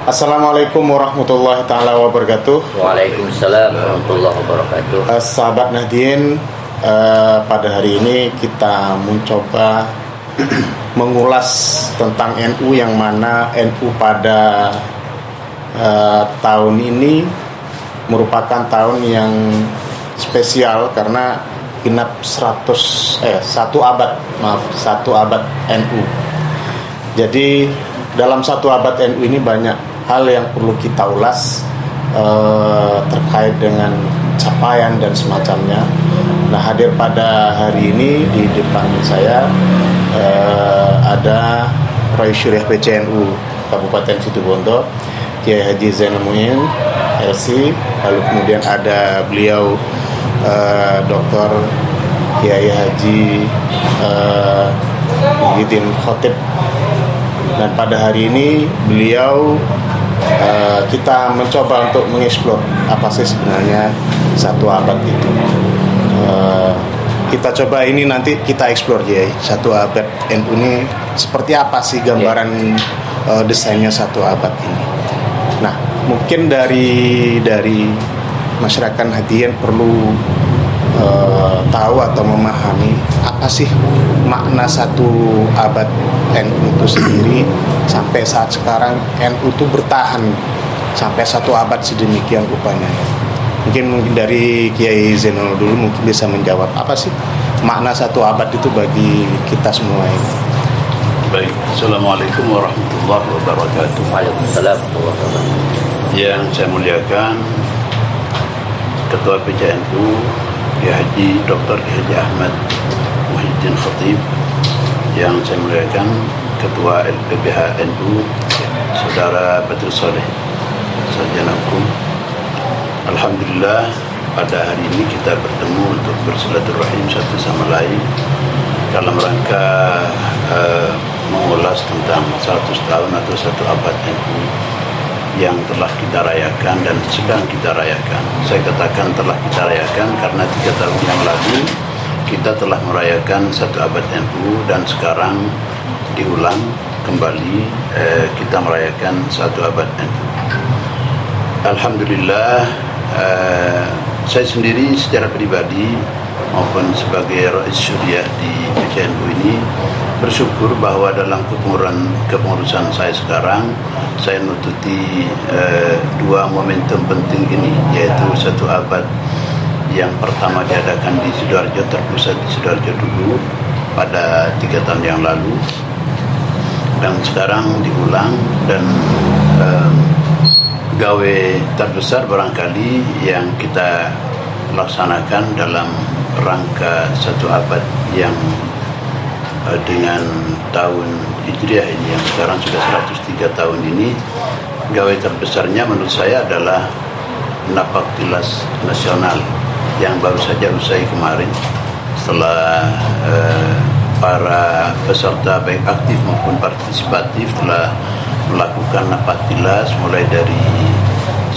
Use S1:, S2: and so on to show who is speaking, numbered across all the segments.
S1: Assalamualaikum warahmatullahi taala wabarakatuh.
S2: Waalaikumsalam warahmatullahi wabarakatuh.
S1: Sahabat Nahdien, pada hari ini kita mencoba mengulas tentang NU, yang mana NU pada tahun ini merupakan tahun yang spesial karena genap 1 abad NU. Jadi dalam 1 abad NU ini banyak hal yang perlu kita ulas terkait dengan capaian dan semacamnya. Nah, hadir pada hari ini di depan saya ada Roy Syuriah PCNU Kabupaten Situbondo, Kiai Haji Zainal Muin LC, lalu kemudian ada beliau Dr. Kiai Haji Muhyiddin Khotib. Dan pada hari ini beliau kita mencoba untuk mengeksplor apa sih sebenarnya 1 abad itu. Kita coba ini nanti kita eksplor ya, 1 abad NU ini seperti apa sih gambaran desainnya 1 abad ini. Nah, mungkin dari masyarakat Nahdien perlu tahu atau memahami apa sih makna 1 abad NU itu sendiri, sampai saat sekarang NU itu bertahan sampai 1 abad sedemikian rupanya. Mungkin dari Kiai Zainal dulu mungkin bisa menjawab apa sih makna 1 abad itu bagi kita semua ini.
S3: Baik, Assalamualaikum warahmatullahi wabarakatuh.
S2: Waalaikumsalam warahmatullahi wabarakatuh.
S3: Yang saya muliakan Ketua PCNU Kiai Haji Dr. Kiai Haji Ahmad Muhyiddin Khotib, yang saya muliakan Ketua LPBH NU Saudara Badrul Saleh Sarjana Hukum. Alhamdulillah, pada hari ini kita bertemu untuk bersilaturahim satu sama lain dalam rangka mengulas tentang 100 tahun atau 1 abad NU yang telah kita rayakan dan sedang kita rayakan. Saya katakan telah kita rayakan karena 3 tahun yang lalu kita telah merayakan 1 abad NU, dan sekarang diulang kembali kita merayakan 1 abad NU. Alhamdulillah, saya sendiri secara pribadi maupun sebagai Rais Syuriah di PCNU ini bersyukur bahwa dalam kepengurusan saya sekarang, saya menututi 2 momentum penting ini, yaitu 1 abad yang pertama diadakan di Sidoarjo, terpusat di Sidoarjo dulu pada 3 tahun yang lalu, dan sekarang diulang. Dan gawe terbesar barangkali yang kita laksanakan dalam rangka 1 abad yang dengan tahun Hijriah ini, yang sekarang sudah 103 tahun ini, gawe terbesarnya menurut saya adalah napak tilas nasional yang baru saja usai kemarin, setelah para peserta baik aktif maupun partisipatif telah melakukan napak tilas mulai dari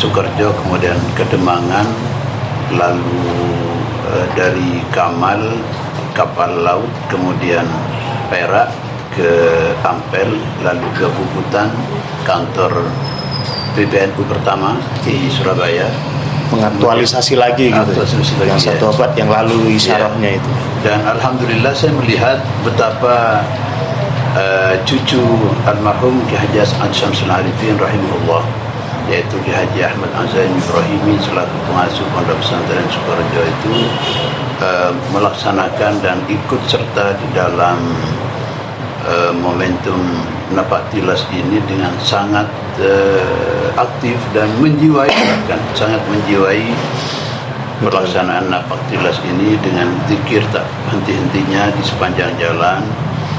S3: Sukoharjo, kemudian Kedemangan, lalu dari Kamal, kapal laut, kemudian Perak ke Ampel, lalu ke Puputan, kantor PBNU pertama di Surabaya.
S1: Mengaktualisasi lagi gitu, yang 1 abad yang lalu isyarahnya itu.
S3: Dan alhamdulillah saya melihat betapa cucu almarhum Kiai Haji As'ad Syamsul Arifin rahimahullah, yaitu Kiai Haji Ahmad Azain Ibrahimi selaku pengasuh Pondok Pesantren Sukoharjo itu melaksanakan dan ikut serta di dalam momentum napak tilas ini dengan sangat aktif dan menjiwai, sangat menjiwai pelaksanaan napak tilas ini dengan zikir tak henti-hentinya di sepanjang jalan,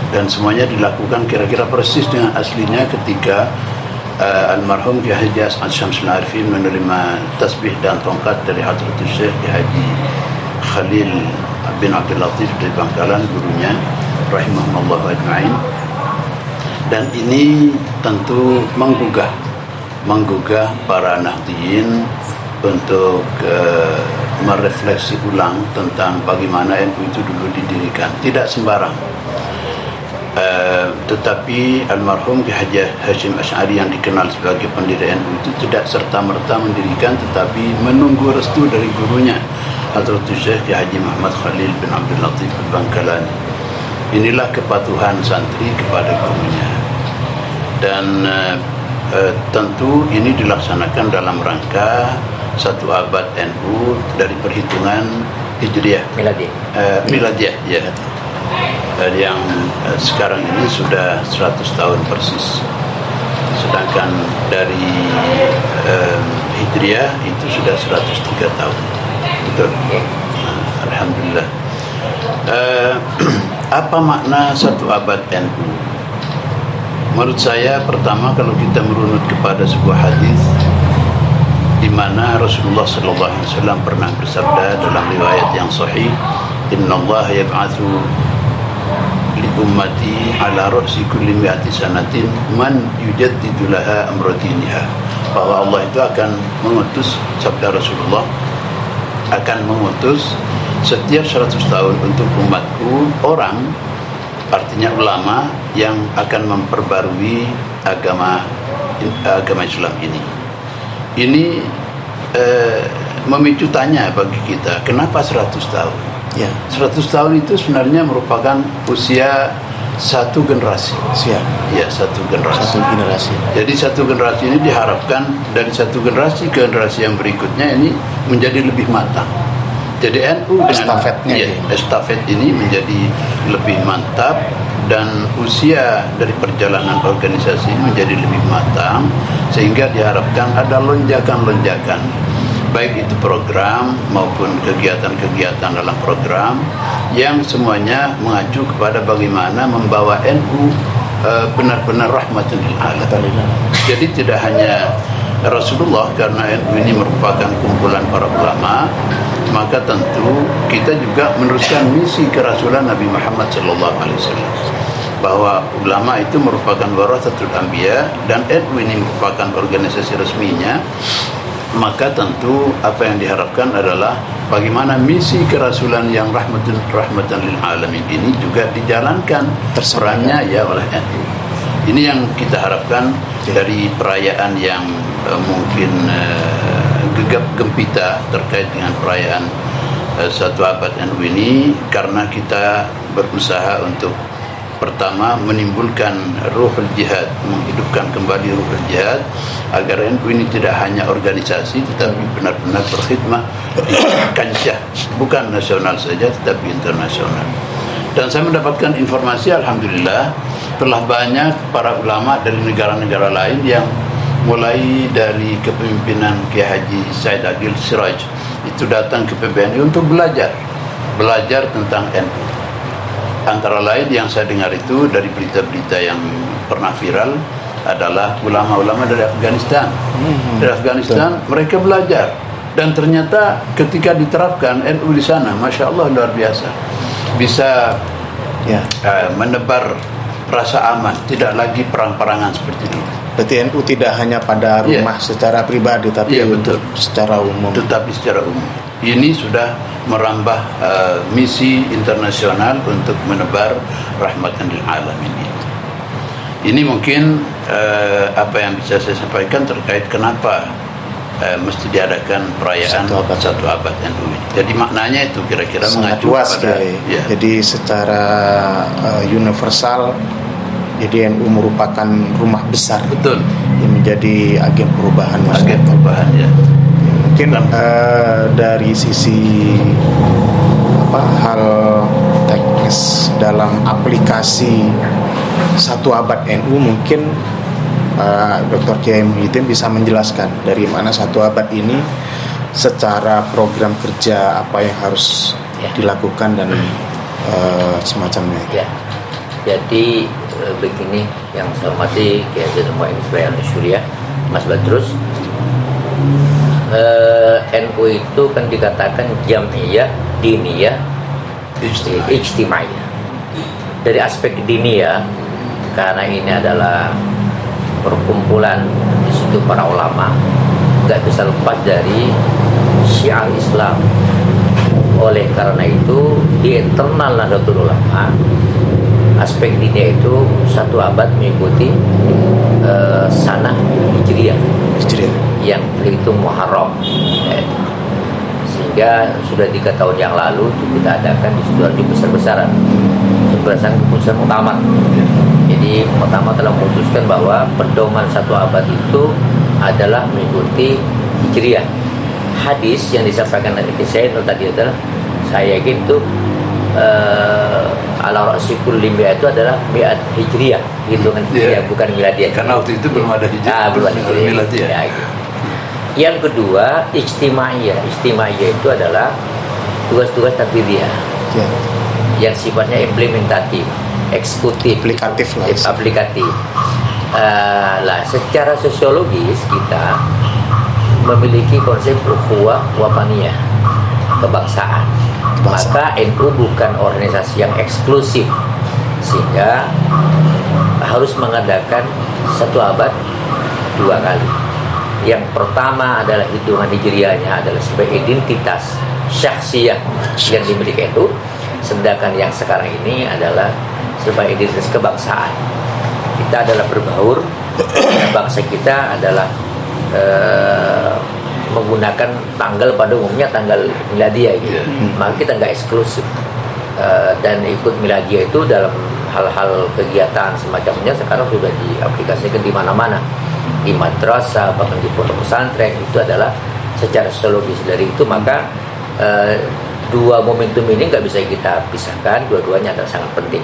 S3: dan semuanya dilakukan kira-kira persis dengan aslinya ketika almarhum Kiai Haji As'ad Syamsul Arifin menerima tasbih dan tongkat dari Hadratus Syekh Kiai Haji Khalil bin Abdul Latif dari Bangkalan, gurunya rahimahullah ajma'in. Dan ini tentu menggugah para Nahdien untuk merefleksi ulang tentang bagaimana NU itu dulu didirikan. Tidak sembarang. Tetapi almarhum Ki Haji Hashim Asy'ari yang dikenal sebagai pendiri NU itu tidak serta-merta mendirikan, tetapi menunggu restu dari gurunya Hadratus Syekh Ki Haji Muhammad Khalil bin Abdul Latif Al-Bangkalani. Inilah kepatuhan santri kepada gurunya. Dan tentu ini dilaksanakan dalam rangka 1 abad NU dari perhitungan Hijriah, Miladiyah, ya. Yang sekarang ini sudah 100 tahun persis. Sedangkan dari Hijriah itu sudah 103 tahun. Betul. Alhamdulillah. Apa makna 1 abad NU? Menurut saya, pertama, kalau kita merunut kepada sebuah hadis di mana Rasulullah SAW pernah bersabda dalam riwayat yang sahih, "Innallaha yab'atsu li ummati ala ra'si kulli mi'ati sanatin man yujaddidu laha amra diniha." Bahwa Allah itu akan mengutus, sabda Rasulullah, akan mengutus setiap 100 tahun untuk umatku orang, artinya ulama, yang akan memperbarui agama Islam ini. Ini memicu tanya bagi kita, kenapa 100 tahun?
S1: Ya.
S3: 100 tahun itu sebenarnya merupakan usia satu generasi.
S1: Siap.
S3: Ya, satu generasi.
S1: Satu generasi.
S3: Jadi satu generasi ini diharapkan dari satu generasi ke generasi yang berikutnya ini menjadi lebih matang. Jadi NU dengan
S1: Estafetnya,
S3: ya, estafet ini menjadi lebih mantap, dan usia dari perjalanan organisasi ini menjadi lebih matang, sehingga diharapkan ada lonjakan-lonjakan, baik itu program maupun kegiatan-kegiatan dalam program yang semuanya mengacu kepada bagaimana membawa NU benar-benar rahmatan lil alamin. Jadi tidak hanya Rasulullah, karena NU ini merupakan kumpulan para ulama, maka tentu kita juga meneruskan misi kerasulan Nabi Muhammad SAW, bahwa ulama itu merupakan warathatul anbiya dan NU ini merupakan organisasi resminya. Maka tentu apa yang diharapkan adalah bagaimana misi kerasulan yang rahmatan lil alamin ini juga dijalankan perannya ya oleh NU. Ini yang kita harapkan dari perayaan yang mungkin gegap gempita terkait dengan perayaan 1 abad NU ini, karena kita berusaha untuk pertama menimbulkan ruhul jihad, menghidupkan kembali ruhul jihad, agar NU ini tidak hanya organisasi tetapi benar-benar berkhidmah di kancah bukan nasional saja tetapi internasional. Dan saya mendapatkan informasi, alhamdulillah, telah banyak para ulama dari negara-negara lain yang mulai dari kepemimpinan Kiai Haji Said Agil Siraj itu datang ke PBNI untuk belajar tentang NU. Antara lain yang saya dengar itu dari berita-berita yang pernah viral adalah ulama-ulama dari Afghanistan. Dari Afghanistan mereka belajar, dan ternyata ketika diterapkan NU di sana, masya Allah, luar biasa, bisa menebar rasa aman, tidak lagi perang-perangan seperti itu.
S1: Berarti NU tidak hanya pada rumah secara pribadi, tapi
S3: betul,
S1: secara umum.
S3: Tetapi secara umum. Ini sudah merambah misi internasional untuk menebar rahmatan lil alamin. Ini mungkin apa yang bisa saya sampaikan terkait kenapa mesti diadakan perayaan 1 abad NU ini. Jadi maknanya itu kira-kira
S1: sangat
S3: mengacu
S1: luas,
S3: pada
S1: Jadi secara universal, jadi NU merupakan rumah besar.
S3: Betul.
S1: Yang menjadi agen perubahan masyarakat.
S3: Agen perubahan, ya.
S1: Mungkin dari sisi hal teknis dalam aplikasi 1 abad NU, mungkin Dr. Kiai Muhyiddin bisa menjelaskan dari mana 1 abad ini secara program kerja apa yang harus dilakukan dan semacamnya.
S2: Ya. Jadi begini, yang saya hormati Kiai Haji Muhammad Al-Syuriah, Mas Badrus, NU itu kan dikatakan jam'iyah, diniyah, ijtimaiyah. Dari aspek diniyah, karena ini adalah perkumpulan di situ para ulama, nggak bisa lepas dari syiar Islam. Oleh karena itu di internal Nahdlatul Ulama aspek dini itu satu abad mengikuti sanah hijriyah yang terhitung Muharram, sehingga sudah 3 tahun yang lalu itu kita adakan di Sidoarjo besar-besaran berdasarkan keputusan muktamar. Jadi muktamar telah memutuskan bahwa pedoman satu abad itu adalah mengikuti hijriyah. Hadis yang disampaikan oleh saya tadi adalah, saya yakin itu ala ra'si kulli mi'ah itu adalah mi'at hijriyah, hitungan hijriyah, bukan miladiah.
S3: Karena waktu itu belum ada hijriyah,
S2: belum ada
S3: miladiah.
S2: Ya, gitu. Yang kedua, ijtimaiyah. Ijtimaiyah itu adalah tugas-tugas tanfidiyah yang sifatnya implementatif, eksekutif, aplikatif. Lah, secara sosiologis kita memiliki konsep ukhuwah wataniyah, kebangsaan. Maka NU bukan organisasi yang eksklusif, sehingga harus mengadakan satu abad 2 kali. Yang pertama adalah hitungan hijriahnya adalah sebagai identitas syakhsiyah yang dimiliki NU, sedangkan yang sekarang ini adalah sebagai identitas kebangsaan. Kita adalah berbaur, bangsa kita adalah menggunakan tanggal pada umumnya tanggal miladiah gitu. Maka kita nggak eksklusif dan ikut miladiah itu dalam hal-hal kegiatan semacamnya sekarang sudah diaplikasikan di mana-mana, di madrasah, bahkan di pondok pesantren. Itu adalah secara sosiologis. Dari itu maka dua momentum ini nggak bisa kita pisahkan, dua-duanya adalah sangat penting.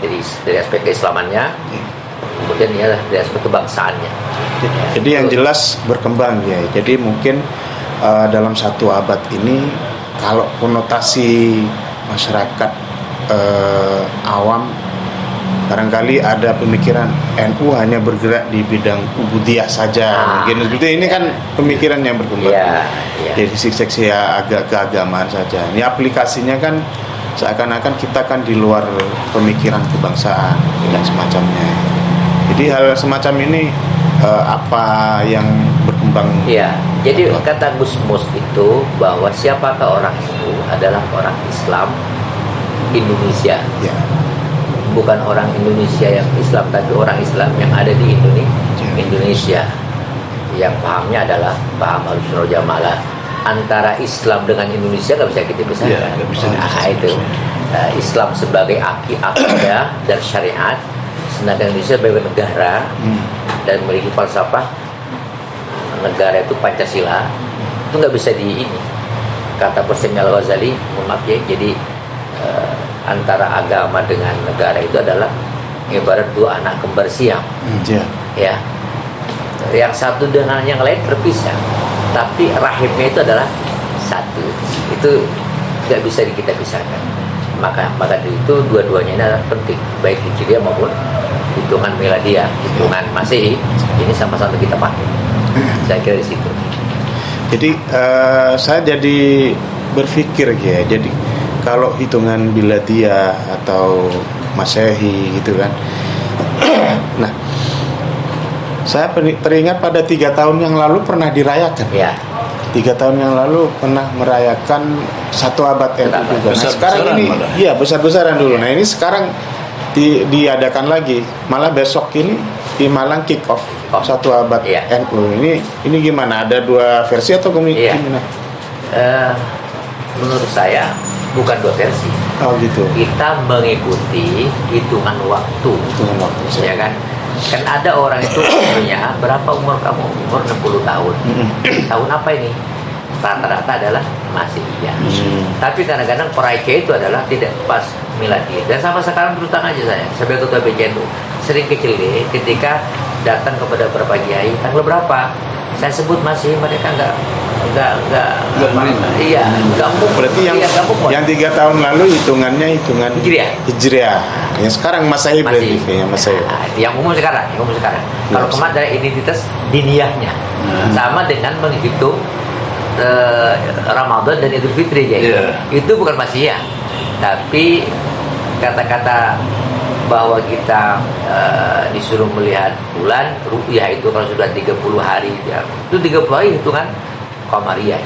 S2: Jadi dari aspek keislamannya, kemudian ini adalah dari aspek kebangsaannya.
S1: Jadi yang jelas berkembang ya. Jadi mungkin dalam satu abad ini, kalau konotasi masyarakat awam barangkali ada pemikiran NU hanya bergerak di bidang ubudiyah saja. Mungkin seperti ini kan pemikiran yang berkembang. Jadi seksi agak keagamaan saja. Ini aplikasinya kan seakan-akan kita kan di luar pemikiran kebangsaan dan semacamnya. Jadi hal semacam ini apa yang berkembang?
S2: Ya, jadi kata Gus Mus itu bahwa siapakah orang itu adalah orang Islam Indonesia. Ya. Bukan orang Indonesia yang Islam, tapi orang Islam yang ada di Indonesia. Yang pahamnya adalah paham Ahlussunnah wal Jamaah. Antara Islam dengan Indonesia nggak bisa kita pisahkan. Itu Islam sebagai akidah dan syariat, sedangkan Indonesia sebagai negara dan memiliki falsafah negara itu Pancasila. Itu nggak bisa di ini. Kata Persen Al-Ghazali, maaf ya, jadi antara agama dengan negara itu adalah ibarat dua anak kembar siam. Ya, yang satu dengan yang lain terpisah, tapi rahimnya itu adalah satu. Itu nggak bisa kita pisahkan. Maka itu dua-duanya ini adalah penting, baik hijriah maupun hitungan miladiah, hitungan Masehi, ini sama-sama kita pakai. Saya kira di situ.
S1: Jadi saya jadi berpikir ya, jadi kalau hitungan miladiah atau Masehi gitu kan. Nah, saya teringat pada 3 tahun yang lalu pernah dirayakan. Ya. 3 tahun yang lalu pernah merayakan satu abad NU juga. Nah, sekarang ini ya besar-besaran dulu. Nah, ini sekarang diadakan lagi. Malah besok ini di Malang kick off satu abad NU. Ini gimana? Ada 2 versi atau gimana?
S2: Menurut saya bukan 2 versi.
S1: Oh gitu.
S2: Kita mengikuti hitungan waktu. Ya kan? Kan ada orang itu umurnya, berapa umur kamu? Umur 60 tahun. Tahun apa ini? Rata-rata adalah Masihiyah. Tapi kadang-kadang peraiknya itu adalah tidak pas miladi. Dan sama sekarang terus terang aja saya sebagai ketua BCNU sering kecil deh ketika datang kepada beberapa kiai, tanggal berapa? Saya sebut masih mereka enggak iya, enggak mau.
S1: Berarti yang 3 tahun lalu hitungan Hijriah. Yang sekarang Masehi berarti kayaknya Masehi.
S2: Yang umum sekarang. Kalau kemarin ada identitas diniyahnya. Sama dengan menghitung Ramadan dan Idul Fitri ya. Itu bukan Masihiyah. Tapi kata-kata bahwa kita disuruh melihat bulan ru'yah itu kalau sudah 30 hari ya, itu 30 hari hitungan Qamariyah,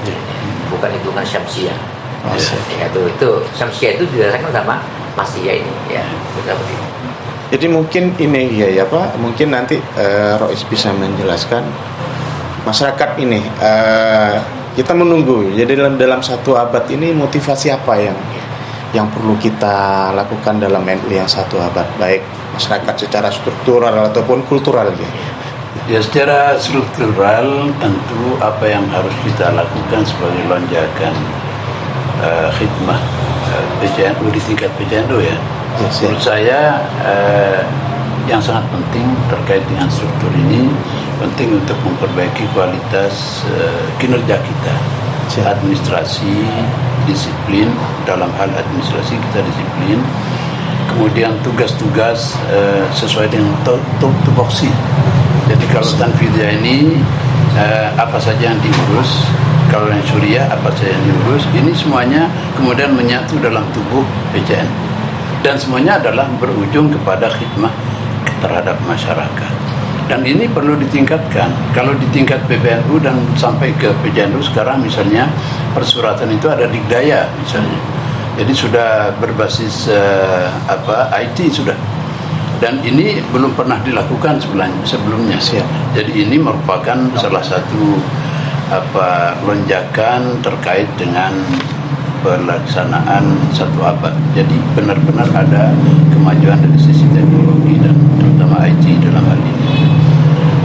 S2: bukan hitungan Syamsiyah. Itu Syamsiyah itu didasarkan sama masih ya ini ya seperti itu.
S1: Jadi mungkin ini ya Pak, mungkin nanti Rois bisa menjelaskan masyarakat ini. Kita menunggu. Jadi dalam satu abad ini motivasi apa yang perlu kita lakukan dalam NU yang satu abad, baik masyarakat secara struktural ataupun kultural ya.
S3: Ya, secara struktural tentu apa yang harus kita lakukan sebagai lonjakan khidmah PCNU di tingkat PCNU ya.
S1: Yes,
S3: Menurut saya yang sangat penting terkait dengan struktur ini penting untuk memperbaiki kualitas kinerja kita, administrasi, disiplin. Dalam hal administrasi kita disiplin, kemudian tugas-tugas sesuai dengan tupoksi. Jadi kalau Tanfidiyah ini apa saja yang diurus, kalau yang Suriah apa saja yang diurus, ini semuanya kemudian menyatu dalam tubuh PCNU. Dan semuanya adalah berujung kepada khidmah terhadap masyarakat. Dan ini perlu ditingkatkan. Kalau di tingkat PBNU dan sampai ke PJNU sekarang misalnya persuratan itu ada Digdaya misalnya. Jadi sudah berbasis IT sudah. Dan ini belum pernah dilakukan sebelumnya. Jadi ini merupakan salah satu lonjakan terkait dengan pelaksanaan satu abad. Jadi benar-benar ada kemajuan dari sisi teknologi dan terutama IT dalam hal ini.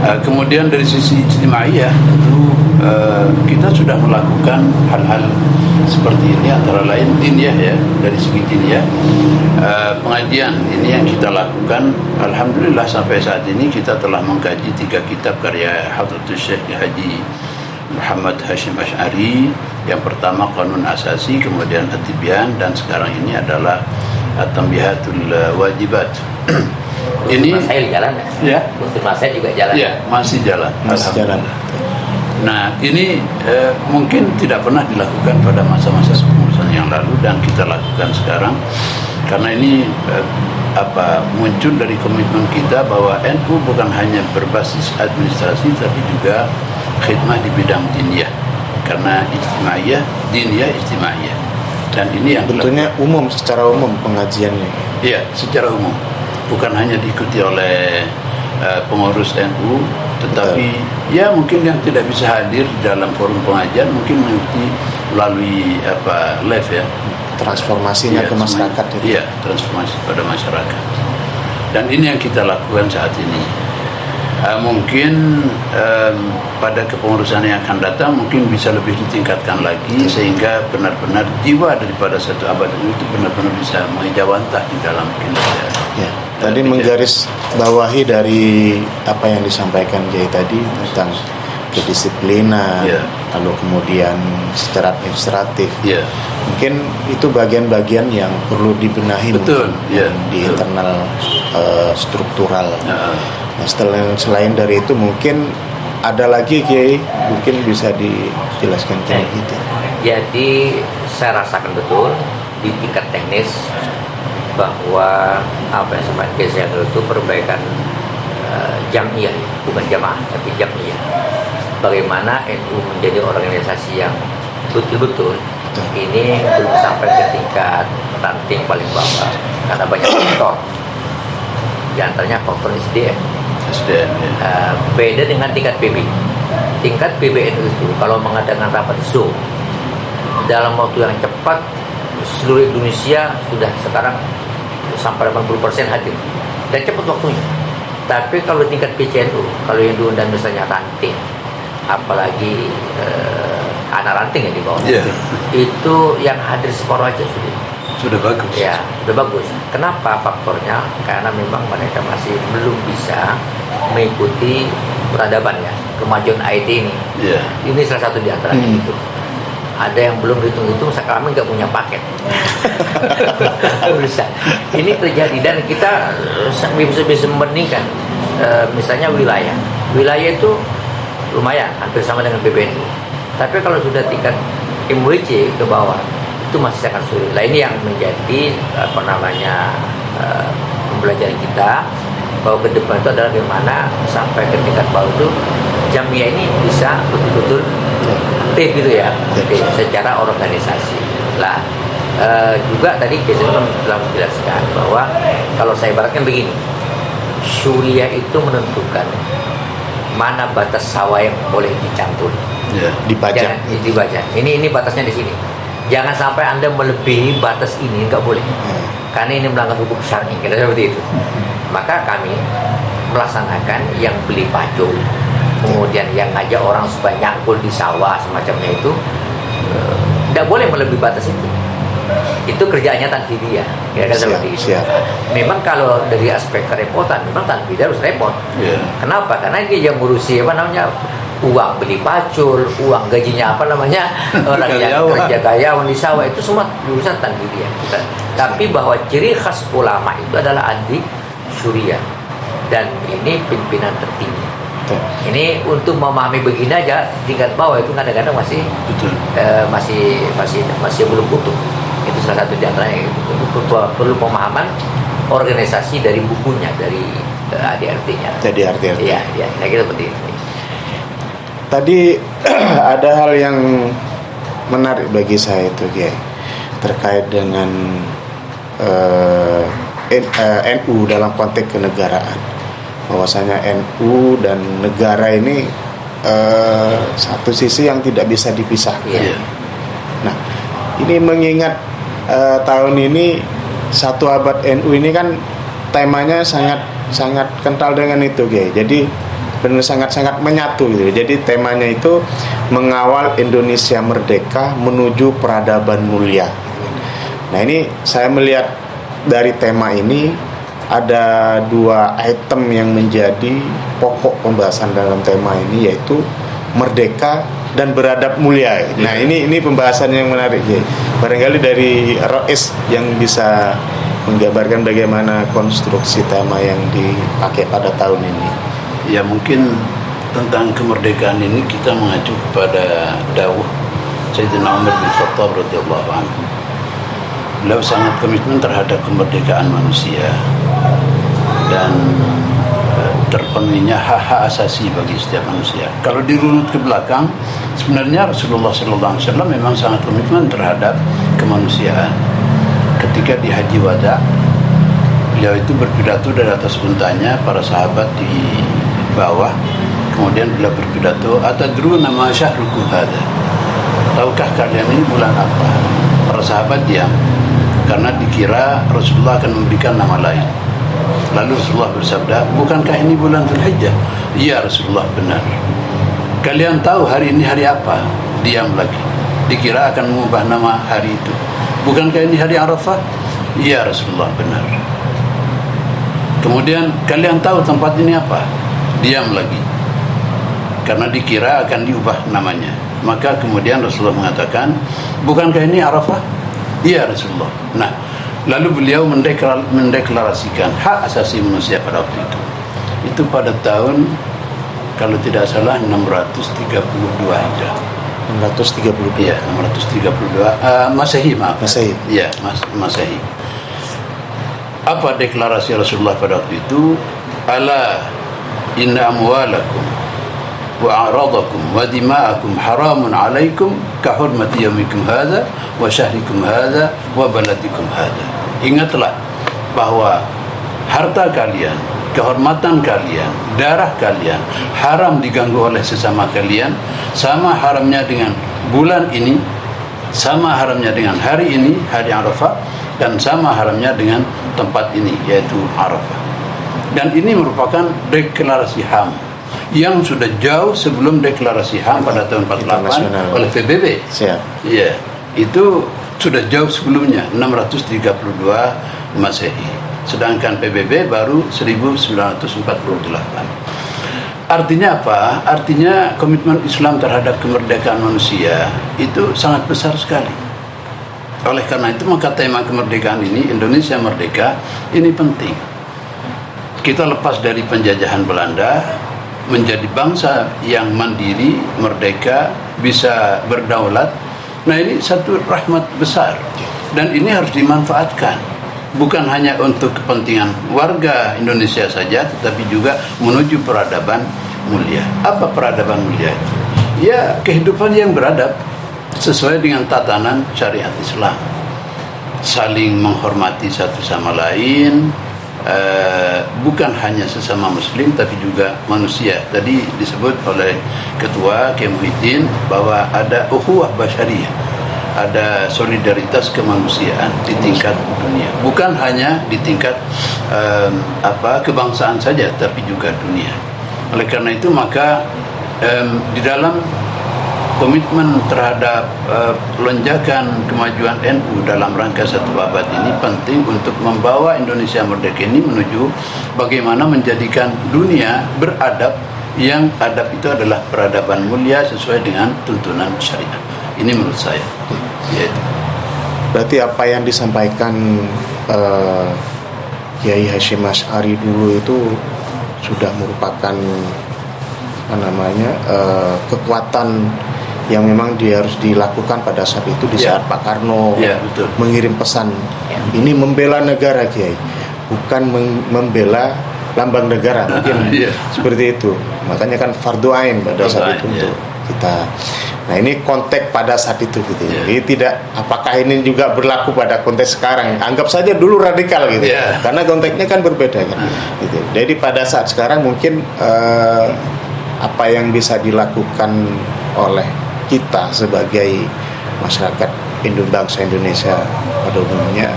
S3: Kemudian dari sisi ijtimaiyah tentu kita sudah melakukan hal-hal seperti ini, antara lain diniyah ya, dari segi diniyah pengajian ini yang kita lakukan. Alhamdulillah sampai saat ini kita telah mengkaji 3 kitab karya Hadratus Syekh Haji Muhammad Hashim Asy'ari. Yang pertama Qanun Asasi, kemudian At-Tibyan, dan sekarang ini adalah At-Tanbihatul Wajibat. Ini
S2: Masail jalan
S3: ya?
S2: Masail juga jalan.
S3: Ya, masih jalan. Nah, ini mungkin tidak pernah dilakukan pada masa-masa kepengurusan yang lalu dan kita lakukan sekarang karena ini muncul dari komitmen kita bahwa NU bukan hanya berbasis administrasi tapi juga khidmah di bidang diniyah. Karena ijtimaiyah, diniyah, ijtimaiyah. Dan ini yang
S1: bentuknya umum, secara umum pengajiannya.
S3: Iya, secara umum. Bukan hanya diikuti oleh pengurus NU, tetapi ya mungkin yang tidak bisa hadir dalam forum pengajian mungkin mengikuti melalui live ya.
S1: Transformasinya ke masyarakat.
S3: Iya, transformasi pada masyarakat. Dan ini yang kita lakukan saat ini. Mungkin pada kepengurusan yang akan datang mungkin bisa lebih ditingkatkan lagi sehingga benar-benar jiwa daripada satu abad itu benar-benar bisa mengejawantah di dalam kinerja.
S1: Ya, tadi menggaris bawahi dari apa yang disampaikan Jai tadi tentang kedisiplinan, lalu kemudian secara administratif. Mungkin itu bagian-bagian yang perlu dibenahi di internal struktural. Nah, selain dari itu mungkin ada lagi Kiai, mungkin bisa dijelaskan kayak gitu.
S2: Jadi saya rasakan betul di tingkat teknis bahwa apa yang sempat saya itu perbaikan jamiyah, bukan jamaah tapi jamiyah. Bagaimana NU menjadi organisasi yang betul-betul ini belum sampai ke tingkat ranting paling bawah karena banyak faktor. Di antaranya faktor SDM. Beda dengan tingkat PB. Tingkat PBNU itu kalau mengadakan rapat Zoom dalam waktu yang cepat seluruh Indonesia sudah sekarang sampai 80% hadir dan cepat waktunya. Tapi kalau tingkat PCNU, kalau yang diundang misalnya ranting, apalagi anak ranting yang di bawah, itu yang hadir separuh aja sudah bagus. Ya, sudah bagus. Kenapa faktornya? Karena memang mereka masih belum bisa mengikuti peradaban ya, kemajuan IT ini. Ini salah satu di antaranya itu. Ada yang belum hitung-hitung, kami nggak punya paket. Ini terjadi dan kita bisa membandingkan misalnya wilayah itu lumayan hampir sama dengan PBNU. Tapi kalau sudah tingkat MWC ke bawah itu masih sangat sulit. Nah, ini yang menjadi pembelajaran kita bahwa ke depan itu adalah bagaimana sampai ke tingkat bawah itu jamiyah ini bisa betul-betul aktif gitu ya, secara organisasi. Lah juga tadi kita telah menjelaskan bahwa kalau saya ibaratkan begini, Syuriah itu menentukan mana batas sawah yang boleh dicampur.
S3: Ya.
S1: Dipajak.
S2: Dibaca. Ini batasnya di sini. Jangan sampai Anda melebihi batas ini, nggak boleh. Karena ini melanggar hukum syar'i, kira seperti itu. Maka kami melaksanakan yang beli pacul, kemudian yang ngajak orang supaya nyangkul di sawah semacamnya itu, tidak boleh melebihi batas itu. Itu kerjaannya Tanfidia, kira-kira seperti itu. Memang kalau dari aspek kerepotan, memang Tanfidia harus repot.
S3: Ya.
S2: Kenapa? Karena dia yang ngurusi uang beli pacul, uang gajinya orang yang kerja karyawan di sawah, itu semua urusan Tanfidia. Tapi bahwa ciri khas ulama itu adalah anti Syuriah, dan ini pimpinan tertinggi. Ini untuk memahami begini aja, tingkat bawah itu kadang-kadang masih belum utuh. Itu salah satu di antaranya. Perlu pemahaman organisasi dari bukunya, dari ADRT-nya. Iya, saya kira seperti itu.
S1: Tadi ada hal yang menarik bagi saya itu, Kiai, terkait dengan NU dalam konteks kenegaraan. Bahwasanya NU dan negara ini satu sisi yang tidak bisa dipisahkan.
S3: Yeah.
S1: Nah, ini mengingat tahun ini 1 abad NU ini kan temanya sangat kental dengan itu, Kiai. Jadi benar sangat menyatu gitu. Jadi temanya itu mengawal Indonesia merdeka menuju peradaban mulia. Nah, ini saya melihat dari tema ini ada 2 item yang menjadi pokok pembahasan dalam tema ini, yaitu merdeka dan beradab mulia. Nah, ini pembahasan yang menarik, ya. Barangkali dari Rois yang bisa menggambarkan bagaimana konstruksi tema yang dipakai pada tahun ini.
S3: Ya, mungkin tentang kemerdekaan ini kita mengacu kepada dawuh Sayyidina Umar bin Khattab radhiyallahu anhu. Beliau sangat komitmen terhadap kemerdekaan manusia dan terpenuhinya hak-hak asasi bagi setiap manusia. Kalau dirunut ke belakang, sebenarnya Rasulullah SAW memang sangat komitmen terhadap kemanusiaan. Ketika di Haji Wada, beliau itu berpidato dari atas untanya, para sahabat di bawah. Kemudian beliau berpidato, "Atadruna ma syahrukum hadza?" Tahukah kalian ini bulan apa? Para sahabat diam, karena dikira Rasulullah akan memberikan nama lain. Lalu Rasulullah bersabda, "Bukankah ini bulan Dzulhijjah?" "Iya Rasulullah, benar." "Kalian tahu hari ini hari apa?" Diam lagi. Dikira akan mengubah nama hari itu. "Bukankah ini hari Arafah?" "Iya Rasulullah, benar." Kemudian, "Kalian tahu tempat ini apa?" Diam lagi, karena dikira akan diubah namanya. Maka kemudian Rasulullah mengatakan, "Bukankah ini Arafah?" "Iya Rasulullah." Nah, lalu beliau mendeklarasikan hak asasi manusia pada waktu itu. Itu pada tahun, kalau tidak salah, 632 Hijrah.
S1: 632.
S3: Iya, 632 Masehi, maaf.
S1: Masehi.
S3: Iya, Masehi. Apa deklarasi Rasulullah pada waktu itu? "Ala inna amwalakum wa a'radakum wa dima'akum haramun 'alaikum ka hurmati yaumikum hadza wa syahrikum hadza wa baladikum hadza." Ingatlah bahwa harta kalian, kehormatan kalian, darah kalian haram diganggu oleh sesama kalian, sama haramnya dengan bulan ini, sama haramnya dengan hari ini, hari Arafah, dan sama haramnya dengan tempat ini, yaitu Arafah. Dan ini merupakan deklarasi HAM yang sudah jauh sebelum deklarasi HAM pada tahun 48 oleh PBB.
S1: Siap.
S3: Iya, itu sudah jauh sebelumnya, 632 Masehi. Sedangkan PBB baru 1948. Artinya apa? Artinya komitmen Islam terhadap kemerdekaan manusia itu sangat besar sekali. Oleh karena itu, maka tema kemerdekaan ini, Indonesia Merdeka, ini penting. Kita lepas dari penjajahan Belanda, menjadi bangsa yang mandiri, merdeka, bisa berdaulat. Nah, ini satu rahmat besar, dan ini harus dimanfaatkan, bukan hanya untuk kepentingan warga Indonesia saja, tetapi juga menuju peradaban mulia. Apa peradaban mulia? Ya, kehidupan yang beradab sesuai dengan tatanan syariat Islam. saling menghormati satu sama lain, bukan hanya sesama muslim tapi juga manusia. Tadi disebut oleh Ketua Kiai Muhyiddin bahwa ada ukhuwah basyariyah, ada solidaritas kemanusiaan di tingkat dunia, bukan hanya di tingkat kebangsaan saja tapi juga dunia. Oleh karena itu maka di dalam komitmen terhadap lonjakan kemajuan NU dalam rangka satu abad ini penting untuk membawa Indonesia merdeka ini menuju bagaimana menjadikan dunia beradab, yang adab itu adalah peradaban mulia sesuai dengan tuntunan syariat. Ini menurut saya. Yaitu.
S1: Berarti apa yang disampaikan Kiai Hasyim Asy'ari dulu itu sudah merupakan kekuatan yang memang dia harus dilakukan pada saat itu, di saat Pak Karno
S3: betul,
S1: mengirim pesan ini membela negara, Kiai, bukan membela lambang negara, mungkin seperti itu. Makanya kan fardu ain pada saat itu untuk kita. Nah, ini konteks pada saat itu gitu. Jadi tidak, apakah ini juga berlaku pada konteks sekarang? Anggap saja dulu radikal gitu. Karena konteksnya kan berbeda kan. Gitu. Jadi pada saat sekarang mungkin apa yang bisa dilakukan oleh kita sebagai masyarakat bangsa Indonesia pada umumnya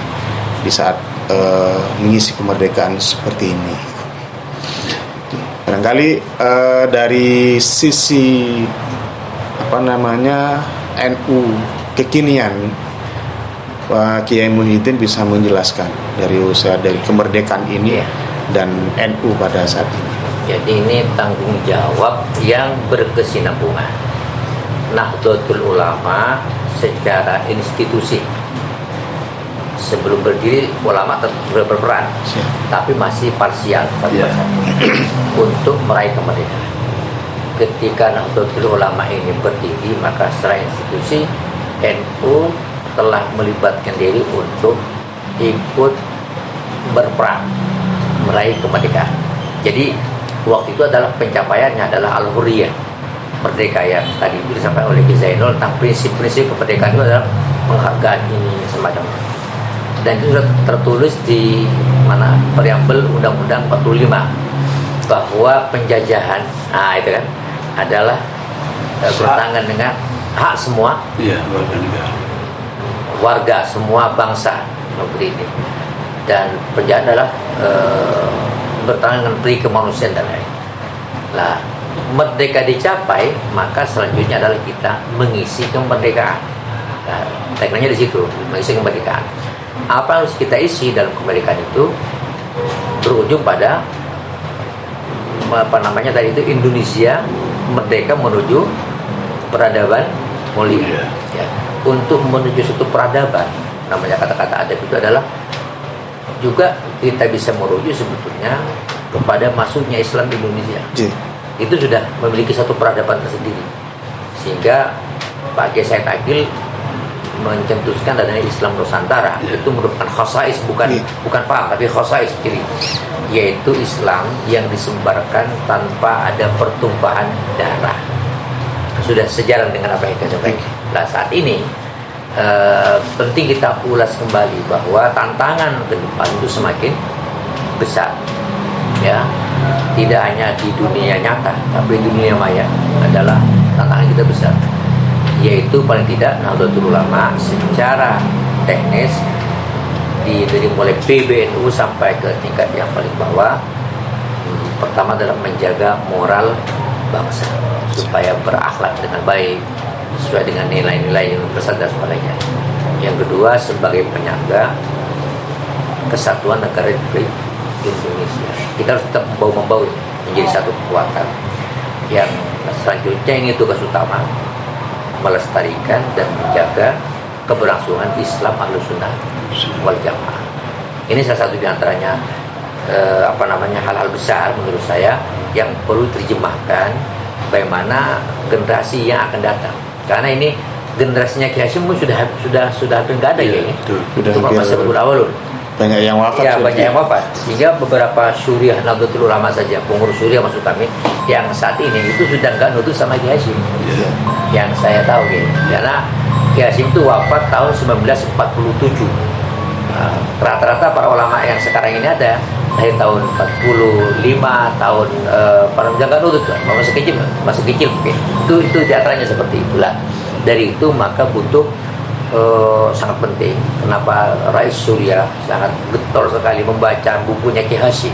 S1: di saat mengisi kemerdekaan seperti ini. Barangkali dari sisi NU kekinian, Pak Kiai Muhyiddin bisa menjelaskan dari usaha dari kemerdekaan ini dan NU pada saat ini.
S2: Jadi ini tanggung jawab yang berkesinambungan. Nahdlatul Ulama secara institusi sebelum berdiri ulama berperan, tapi masih parsial untuk meraih kemerdekaan. Ketika Nahdlatul Ulama ini berdiri, maka secara institusi NU telah melibatkan diri untuk ikut berperang meraih kemerdekaan. Jadi waktu itu adalah pencapaiannya adalah al-hurriyah, merdeka, yang tadi itu disampaikan oleh Ki Zainul tentang prinsip-prinsip kemerdekaan itu adalah penghargaan ini semacamnya. Dan itu sudah tertulis di preambel Undang-Undang 45 bahwa penjajahan, itu kan adalah bertentangan dengan hak semua warga semua bangsa negeri ini, dan penjajahan adalah bertentangan dengan pri kemanusiaan dan lain. Lah, merdeka dicapai, maka selanjutnya adalah kita mengisi kemerdekaan. Nah, tagline-nya di situ, mengisi kemerdekaan. Apa yang harus kita isi dalam kemerdekaan itu berujung pada tadi itu Indonesia merdeka menuju peradaban mulia. Untuk menuju suatu peradaban, namanya kata-kata adab itu adalah juga kita bisa merujuk sebetulnya kepada masuknya Islam di Indonesia. Itu sudah memiliki satu peradaban tersendiri, sehingga Pak Kiai Said Agil mencetuskan adanya Islam Nusantara. Itu merupakan khosais, bukan paham, tapi khosais ciri, yaitu Islam yang disebarkan tanpa ada pertumpahan darah. Sudah sejalan dengan apa yang kita sampaikan. Nah, saat ini penting kita ulas kembali bahwa tantangan ke depan itu semakin besar, ya, tidak hanya di dunia nyata tapi dunia maya adalah tantangan kita besar, yaitu paling tidak Nahdlatul Ulama secara teknis dari mulai PBNU sampai ke tingkat yang paling bawah, pertama adalah menjaga moral bangsa supaya berakhlak dengan baik sesuai dengan nilai-nilai universal dan sebagainya. Yang kedua, sebagai penyangga kesatuan negara Republik Indonesia, kita harus tetap membawa menjadi satu kekuatan. Yang selanjutnya ini tugas utama, melestarikan dan menjaga keberlangsungan Islam Ahlussunnah wal Jamaah. Ini salah satu di antaranya hal-hal besar menurut saya yang perlu terjemahkan bagaimana generasi yang akan datang. Karena ini generasinya Kiai Hasyim sudah hampir nggak ada kayaknya. Itu masa awal
S1: banyak yang wafat.
S2: Ya, banyak yang wafat. Sehingga beberapa syuriah Nahdlatul Ulama saja, pengurus syuriah maksud kami, yang saat ini itu sudah nggak nurut sama Kiai Hasyim. Yang saya tahu, karena Kiai Hasyim itu wafat tahun 1947. rata-rata para ulama yang sekarang ini ada lahir tahun 45 tahun para jangan urut masih kecil mungkin itu diantaranya seperti itulah. Dari itu maka butuh sangat penting. Kenapa Rais Surya sangat getol sekali membaca bukunya Ki Hasyim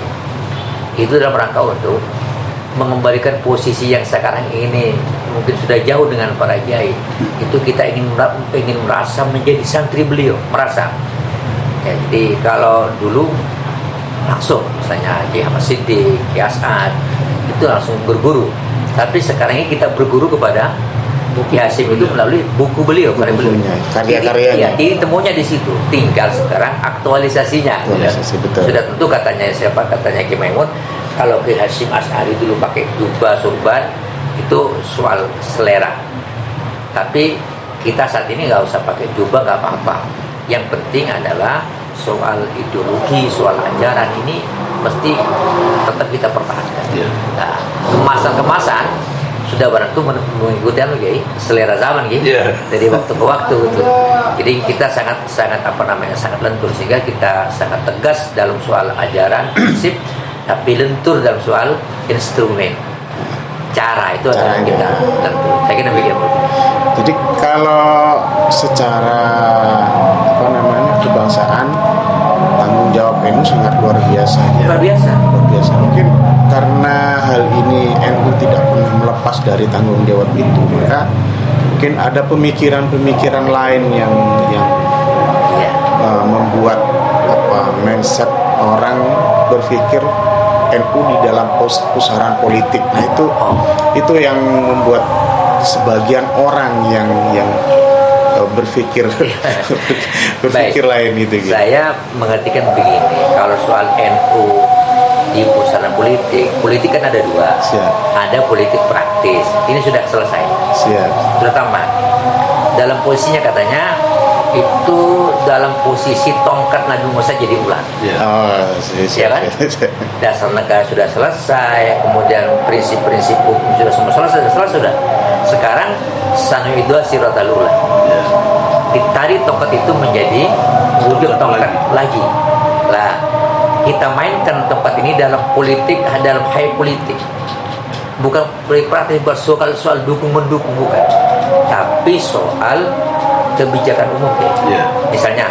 S2: itu dalam rangka untuk mengembalikan posisi yang sekarang ini mungkin sudah jauh dengan para kiai. Itu kita ingin merasa menjadi santri beliau, merasa. Jadi kalau dulu langsung misalnya Ki Ahmad Siddiq, Ki As'ad itu langsung berguru. Tapi sekarang ini kita berguru kepada Ki Hasyim itu melalui buku beliau,
S1: karya-karyanya.
S2: Jadi temunya di situ. Tinggal sekarang aktualisasinya.
S1: Betul.
S2: Sudah tentu katanya Ki Maimun, kalau Ki Hasyim Asy'ari dulu pakai jubah surban itu soal selera. Tapi kita saat ini nggak usah pakai jubah, nggak apa-apa. Yang penting adalah soal ideologi, soal ajaran ini mesti tetap kita pertahankan. Nah, kemasan sudah barang itu mengikuti selera zaman dari waktu ke waktu gitu. Jadi kita sangat lentur, sehingga kita sangat tegas dalam soal ajaran prinsip, tapi lentur dalam soal instrumen cara itu adalah kita lentur. Saya kira begitu.
S1: Jadi kalau secara kebangsaan, tanggung jawab NU sangat luar biasa.
S2: Luar biasa.
S1: Mungkin karena hal ini NU tidak pernah melepas dari tanggung jawab itu, maka mungkin ada pemikiran lain yang membuat mindset orang berpikir NU di dalam pusaran politik. Nah itu yang membuat sebagian orang yang berpikir lain itu.
S2: Saya mengertikan begini, kalau soal NU di pusaran politik kan ada dua. Ada politik praktis, ini sudah selesai. Terutama dalam posisinya katanya itu dalam posisi tongkat Nabi Musa jadi ular. Ya kan? Dasar negara sudah selesai, kemudian prinsip-prinsip hukum sudah semua selesai. Sekarang sanuidua siratal ula. Ditarik tongkat itu menjadi wujud tongkat lagi. Lah, kita mainkan tongkat ini dalam politik, dalam high politik. Bukan praktis soal dukung-mendukung, bukan. Tapi soal kebijakan umum misalnya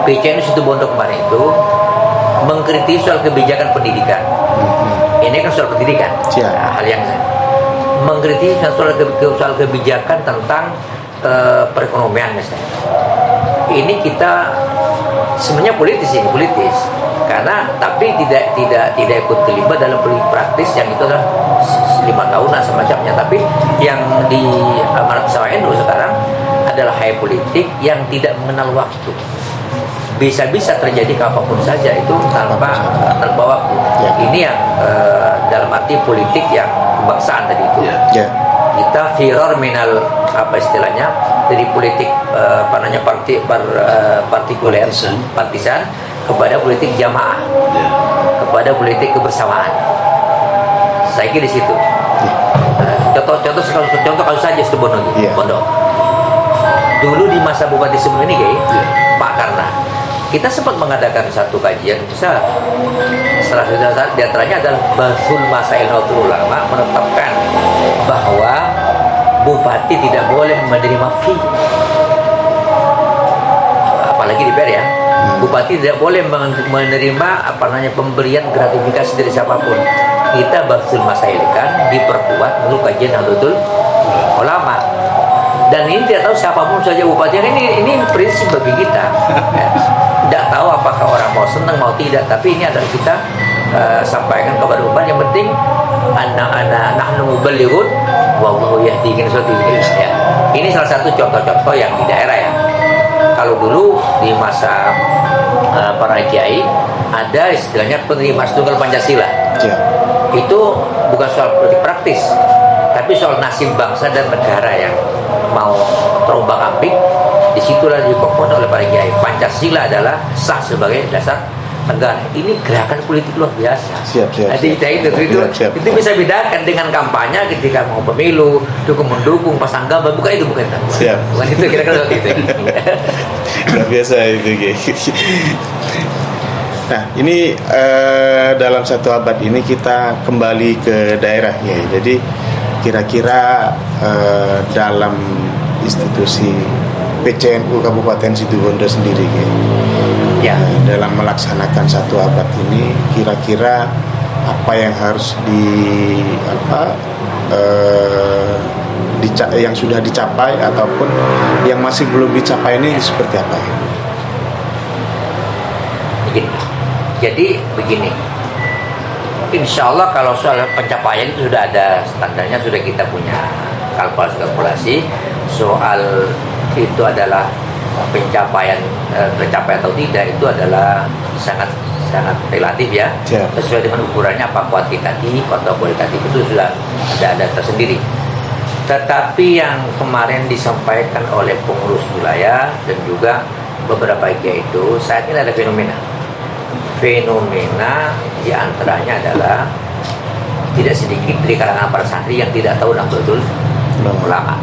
S2: PCN situ Bondo kemarin itu mengkritisi soal kebijakan pendidikan. Ini kan soal pendidikan. Hal yang mengkritisi soal kebijakan tentang perekonomian misalnya. Ini kita sebenarnya politis karena tapi tidak ikut terlibat dalam politik praktis yang itu adalah 5 tahunan semacamnya. Tapi yang di amanat bersama NU sekarang adalah high politik yang tidak mengenal waktu. Bisa terjadi apapun saja itu tanpa waktu. Ini yang dalam arti politik yang kebangsaan tadi itu. Kita firor minal istilahnya dari politik partikuler partisan kepada politik jamaah, kepada politik kebersamaan. Saya kira di situ. Contoh kasus saja Bondo. Dulu di masa Bupati sebelum ini Pak Karna, kita sempat mengadakan satu kajian besar. Salah satu di antaranya adalah Basul Masail Nahdlatul Ulama menetapkan bahwa bupati tidak boleh menerima fee, apalagi di PR bupati tidak boleh menerima pemberian gratifikasi dari siapapun. Kita Basul Masail kan diperkuat menurut kajian Nahdlatul Ulama. Dan ini tidak tahu siapapun saja bupati. Ini prinsip bagi kita. Tidak tahu apakah orang mau senang mau tidak, tapi ini adalah kita sampaikan kepada umat. Yang penting anak-anak nahnu muballighun wallahu yahdi. Ini salah satu contoh-contoh yang di daerah Kalau dulu di masa para kiai ada istilahnya penerima tunggal Pancasila. Itu bukan soal politik praktis, tapi soal nasib bangsa dan negara yang mau terombang ambing. Disitulah dikokohkan oleh para kiai. Pancasila adalah sah sebagai dasar negara. Ini gerakan politik luar biasa.
S1: Siap.
S2: Jadi
S1: Siap.
S2: itu bisa bedakan dengan kampanye ketika mau pemilu, mendukung pasang gambar, bukan itu.
S1: Siap.
S2: Bukan itu kira-kira seperti itu.
S1: Luar biasa itu, guys. Nah, ini dalam satu abad ini kita kembali ke daerah ya. Jadi kira-kira dalam institusi PCNU Kabupaten Situbondo sendiri
S2: Ya.
S1: dalam melaksanakan satu abad ini kira-kira apa yang harus yang sudah dicapai ataupun yang masih belum dicapai ini seperti apa ya?
S2: Jadi begini, insya Allah kalau soal pencapaian itu sudah ada standarnya, sudah kita punya kalkulasi. Soal itu adalah pencapaian tercapai atau tidak itu adalah sangat relatif ya.
S1: Siap.
S2: Sesuai dengan ukurannya apa kuantitatif atau kualitatif itu sudah ada tersendiri. Tetapi yang kemarin disampaikan oleh pengurus wilayah dan juga beberapa kiai itu, saat ini ada fenomena diantaranya adalah tidak sedikit dari kalangan para santri yang tidak tahu betul ulama,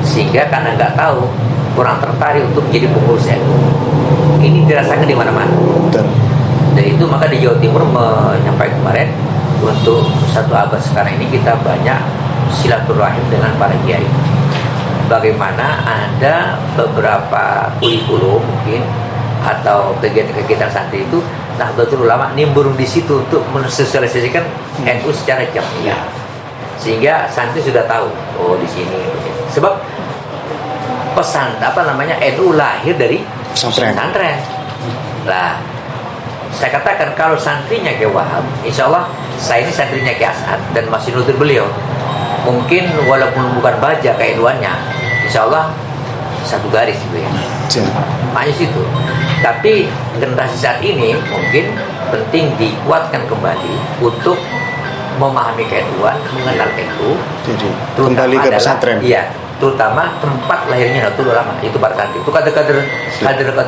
S2: sehingga karena nggak tahu kurang tertarik untuk menjadi pengurus NU. Ini dirasakan di mana-mana. Dan itu maka di Jawa Timur menyampaikan kemarin untuk satu abad sekarang ini kita banyak silaturahim dengan para kiai. Bagaimana ada beberapa kurikulum mungkin atau kegiatan-kegiatan santri itu Nahdlatul Ulama nimbrung di situ untuk mensosialisasikan NU secara jamiah, sehingga santri sudah tahu di sini. Sebab pesan NU lahir dari pesantren. Lah, saya katakan kalau santrinya Kiai Wahab, insya Allah saya ini santrinya Kiai As'ad dan masih nutur beliau. Mungkin walaupun bukan baja keiduannya, insya Allah satu garis gitu ya. Makanya situ. Tapi generasi saat ini mungkin penting dikuatkan kembali untuk memahami keiduan, mengenal NU.
S1: Jadi kembali ke pesantren.
S2: Iya, terutama tempat lahirnya Nahdlatul Ulama itu para santri. Itu kader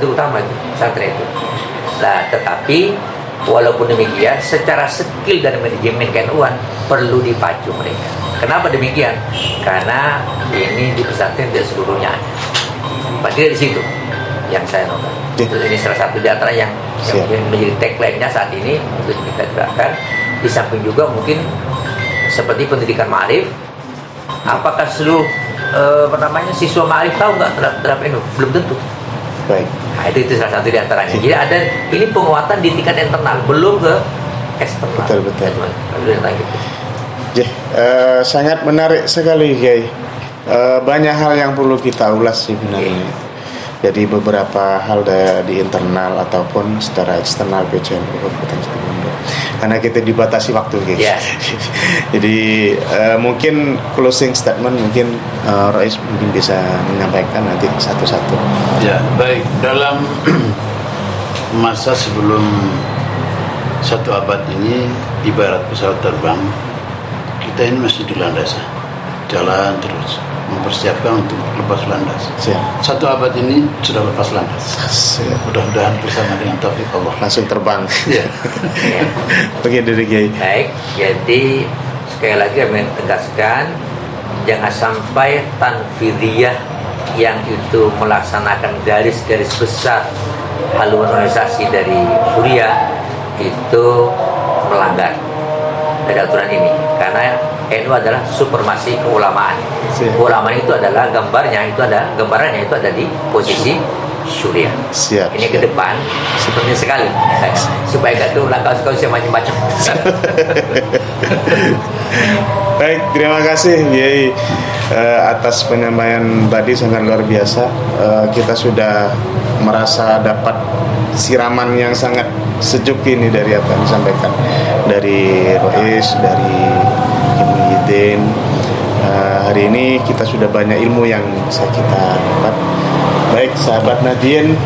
S2: utama itu pesantren itu. Nah, tetapi walaupun demikian, secara skill dan manajemen KNU-an perlu dipacu mereka. Kenapa demikian? Karena ini di pesantren tidak seluruhnya ada. Pasti di situ yang saya nobar. Ini salah satu di antara yang menjadi tagline-nya saat ini untuk kita gerakan. Di samping juga mungkin seperti pendidikan ma'arif. Apakah seluruh siswa ma'arif tahu nggak terhadap NU? Belum tentu.
S1: Baik.
S2: Nah, itu salah satu di antaranya. Jadi ada ini penguatan di tingkat internal, belum ke eksternal.
S1: Betul. Sangat menarik sekali, Kiai. Banyak hal yang perlu kita ulas sebenarnya. Jadi beberapa hal di internal ataupun secara eksternal PCNU Kabupaten Situbondo. Karena kita dibatasi waktu, guys. Yeah. Jadi mungkin closing statement mungkin Rais mungkin bisa menyampaikan nanti satu-satu.
S3: Ya, baik. Dalam masa sebelum satu abad ini ibarat pesawat terbang, kita ini masih di landasan, jalan terus mempersiapkan untuk lepas landas. Satu abad ini sudah lepas landas. Mudah-mudahan bersama dengan taufik Allah
S1: langsung terbang.
S3: Ya.
S1: Oke, dari Kiai.
S2: Baik, jadi sekali lagi kami tegaskan jangan sampai tanfidiyah yang itu melaksanakan garis-garis besar haluan organisasi dari Suriah itu melanggar dari aturan ini, karena NU adalah supremasi keulamaan. Keulamaan itu adalah gambarannya itu ada di posisi Suriah. Ini ke depan seperti sekali supaya gak tuh langkah macam-macam.
S1: Baik, terima kasih Kiai atas penyampaian tadi sangat luar biasa. Kita sudah merasa dapat siraman yang sangat sejuk ini dari apa yang disampaikan dari Rois, dari Muhyiddin. Hari ini kita sudah banyak ilmu yang bisa kita dapat. Baik sahabat Nahdien,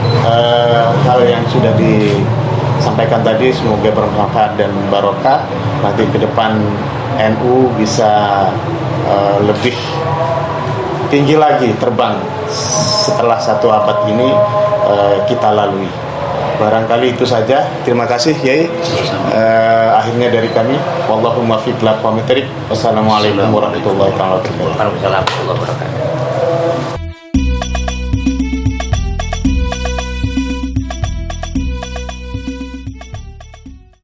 S1: hal yang sudah disampaikan tadi semoga bermanfaat dan barokah. Nanti ke depan NU bisa lebih tinggi lagi terbang setelah satu abad ini kita lalui. barangkali itu saja. Terima kasih Yai. Akhirnya dari kami, wallahumma fiq lakum. Wassalamualaikum warahmatullahi wabarakatuh.
S2: Waalaikumsalam warahmatullahi wabarakatuh.